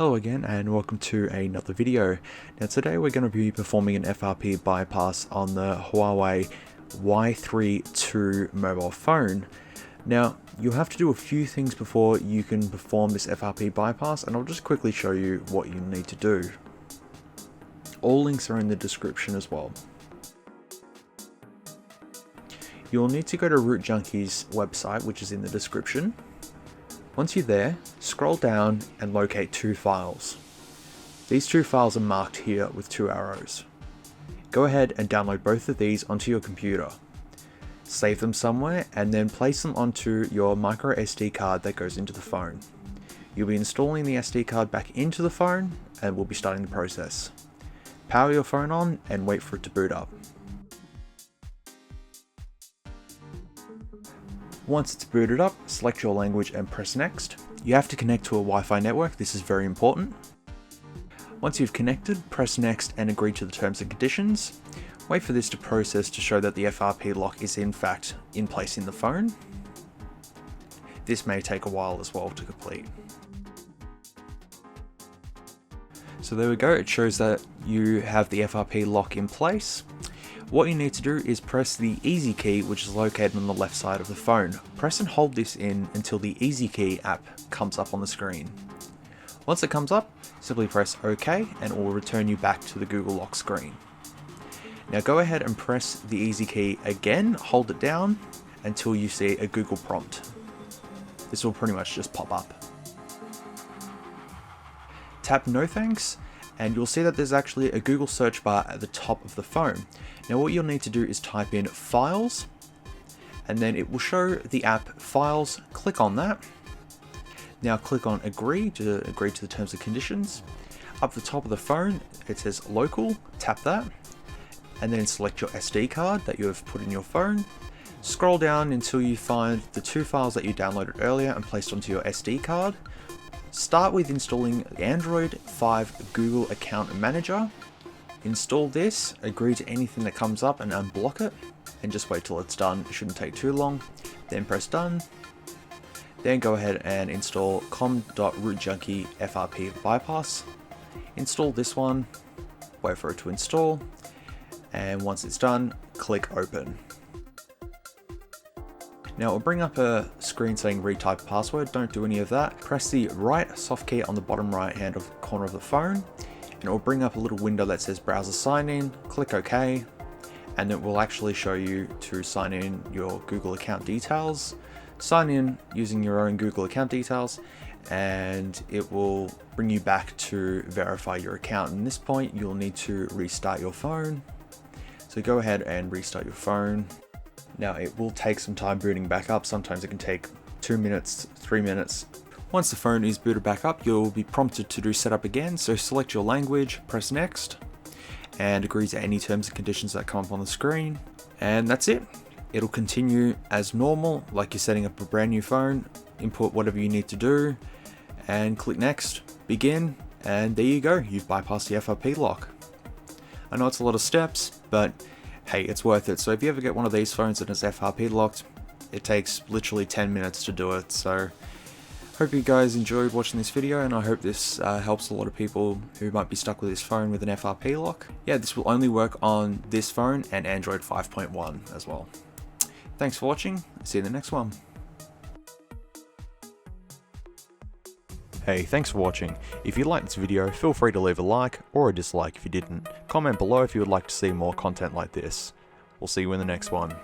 Hello again and welcome to another video. Now today we're going to be performing an FRP bypass on the Huawei Y3II mobile phone. Now you'll have to do a few things before you can perform this FRP bypass, and I'll just quickly show you what you need to do. All links are in the description as well. You'll need to go to RootJunk's website, which is in the description. Once you're there, scroll down and locate two files. These two files are marked here with two arrows. Go ahead and download both of these onto your computer. Save them somewhere and then place them onto your micro SD card that goes into the phone. You'll be installing the SD card back into the phone and we'll be starting the process. Power your phone on and wait for it to boot up. Once it's booted up, select your language and press next. You have to connect to a Wi-Fi network, this is very important. Once you've connected, press next and agree to the terms and conditions. Wait for this to process to show that the FRP lock is in fact in place in the phone. This may take a while as well to complete. So there we go, it shows that you have the FRP lock in place. What you need to do is press the easy key, which is located on the left side of the phone. Press and hold this in until the easy key app comes up on the screen. Once it comes up, simply press OK and it will return you back to the Google lock screen. Now go ahead and press the easy key again, hold it down until you see a Google prompt. This will pretty much just pop up. Tap no thanks and you'll see that there's actually a Google search bar at the top of the phone. Now what you'll need to do is type in files, and then it will show the app files. Click on that. Now click on agree to the terms and conditions. Up the top of the phone, it says local, tap that, and then select your SD card that you have put in your phone. Scroll down until you find the two files that you downloaded earlier and placed onto your SD card. Start with installing the Android 5 Google Account Manager. Install this, agree to anything that comes up and unblock it, and just wait till it's done. It shouldn't take too long. Then press done. Then go ahead and install com.rootjunk.frpbypass. Install this one, wait for it to install, and once it's done, click open. Now it'll bring up a screen saying retype password. Don't do any of that. Press the right soft key on the bottom right hand corner of the phone and it will bring up a little window that says browser sign in. Click OK and it will actually show you to sign in your Google account details. Sign in using your own Google account details and it will bring you back to verify your account. And at this point you'll need to restart your phone. So go ahead and restart your phone. Now it will take some time booting back up. Sometimes it can take 2 minutes, 3 minutes. Once the phone is booted back up, you'll be prompted to do setup again. So select your language, press next, and agree to any terms and conditions that come up on the screen. And that's it. It'll continue as normal, like you're setting up a brand new phone. Input whatever you need to do, and click next, begin, and there you go. You've bypassed the FRP lock. I know it's a lot of steps, but hey, it's worth it. So if you ever get one of these phones and it's FRP locked, it takes literally 10 minutes to do it. So hope you guys enjoyed watching this video, and I hope this helps a lot of people who might be stuck with this phone with an FRP lock. Yeah, this will only work on this phone and Android 5.1 as well. Thanks for watching. See you in the next one. Hey, thanks for watching. If you liked this video, feel free to leave a like or a dislike if you didn't. Comment below if you would like to see more content like this. We'll see you in the next one.